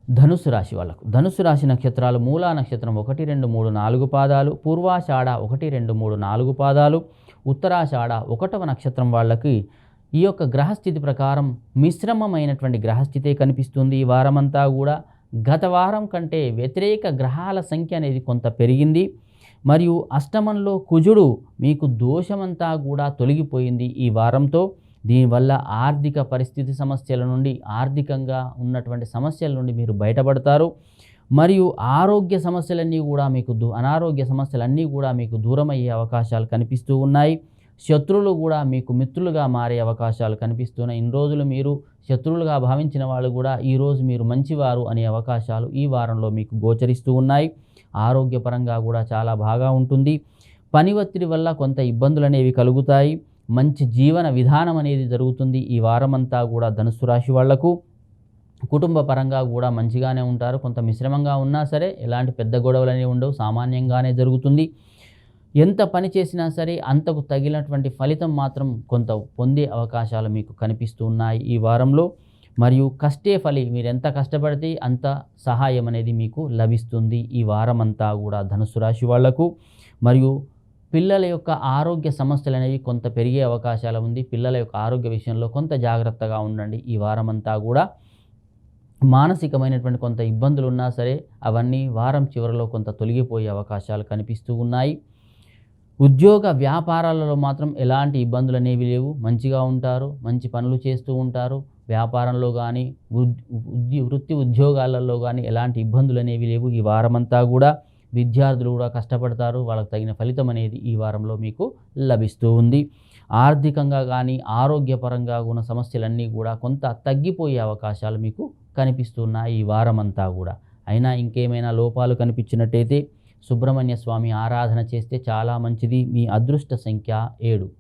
ధనుస్సు రాశి వాళ్ళకు ధనుస్సు రాశి నక్షత్రాలు మూలా నక్షత్రం 1, 2, 3, 4 పాదాలు, పూర్వాషాఢ 1, 2, 3, 4 పాదాలు, ఉత్తరాషాఢ 1వ నక్షత్రం వాళ్ళకి ఈ యొక్క గ్రహస్థితి ప్రకారం మిశ్రమమైనటువంటి గ్రహస్థితే కనిపిస్తుంది. ఈ వారమంతా కూడా గత వారం కంటే వ్యతిరేక గ్రహాల సంఖ్య అనేది కొంత పెరిగింది. మరియు అష్టమంలో కుజుడు మీకు దోషమంతా కూడా తొలగిపోయింది ఈ వారంతో. దీనివల్ల ఆర్థిక పరిస్థితి సమస్యల నుండి, ఆర్థికంగా ఉన్నటువంటి సమస్యల నుండి మీరు బయటపడతారు. మరియు ఆరోగ్య సమస్యలన్నీ కూడా మీకు అనారోగ్య సమస్యలన్నీ కూడా మీకు దూరమయ్యే అవకాశాలు కనిపిస్తూ ఉన్నాయి. శత్రువులు కూడా మీకు మిత్రులుగా మారే అవకాశాలు కనిపిస్తున్నాయి. ఇన్ని రోజులు మీరు శత్రువులుగా భావించిన వాళ్ళు కూడా ఈరోజు మీరు మంచివారు అనే అవకాశాలు ఈ వారంలో మీకు గోచరిస్తూ ఉన్నాయి. ఆరోగ్యపరంగా కూడా చాలా బాగా ఉంటుంది. పని ఒత్తిడి వల్ల కొంత ఇబ్బందులు అనేవి కలుగుతాయి. మంచి జీవన విధానం అనేది జరుగుతుంది ఈ వారమంతా కూడా ధనుస్సు రాశి వాళ్లకు. కుటుంబ పరంగా కూడా మంచిగానే ఉంటారు. కొంత మిశ్రమంగా ఉన్నా సరే ఎలాంటి పెద్ద గొడవలు అనేవి ఉండవు, సామాన్యంగానే జరుగుతుంది. ఎంత పని చేసినా సరే అంతకు తగినటువంటి ఫలితం మాత్రం కొంత పొందే అవకాశాలు మీకు కనిపిస్తూ ఉన్నాయి ఈ వారంలో. మరియు కష్టే ఫలి, మీరు ఎంత కష్టపడితే అంత సహాయం అనేది మీకు లభిస్తుంది ఈ వారమంతా కూడా ధనుస్సు రాశి వాళ్లకు. మరియు పిల్లల యొక్క ఆరోగ్య సమస్యలు అనేవి కొంత పెరిగే అవకాశాలు ఉంది. పిల్లల యొక్క ఆరోగ్య విషయంలో కొంత జాగ్రత్తగా ఉండండి ఈ వారమంతా కూడా. మానసికమైనటువంటి కొంత ఇబ్బందులు ఉన్నా సరే అవన్నీ వారం చివరిలో కొంత తొలగిపోయే అవకాశాలు కనిపిస్తూ ఉన్నాయి. ఉద్యోగ వ్యాపారాలలో మాత్రం ఎలాంటి ఇబ్బందులు అనేవి లేవు, మంచిగా ఉంటారు, మంచి పనులు చేస్తూ ఉంటారు. వ్యాపారంలో కానీ వృత్తి ఉద్యోగాలలో కానీ ఎలాంటి ఇబ్బందులు అనేవి లేవు ఈ వారమంతా కూడా. విద్యార్థులు కూడా కష్టపడతారు, వాళ్ళకు తగిన ఫలితం అనేది ఈ వారంలో మీకు లభిస్తూ ఉంది. ఆర్థికంగా కానీ ఆరోగ్యపరంగా ఉన్న సమస్యలన్నీ కూడా కొంత తగ్గిపోయే అవకాశాలు మీకు కనిపిస్తున్నాయి ఈ వారమంతా కూడా. అయినా ఇంకేమైనా లోపాలు కనిపించినట్టయితే సుబ్రహ్మణ్య స్వామి ఆరాధన చేస్తే చాలా మంచిది. మీ అదృష్ట సంఖ్య 7.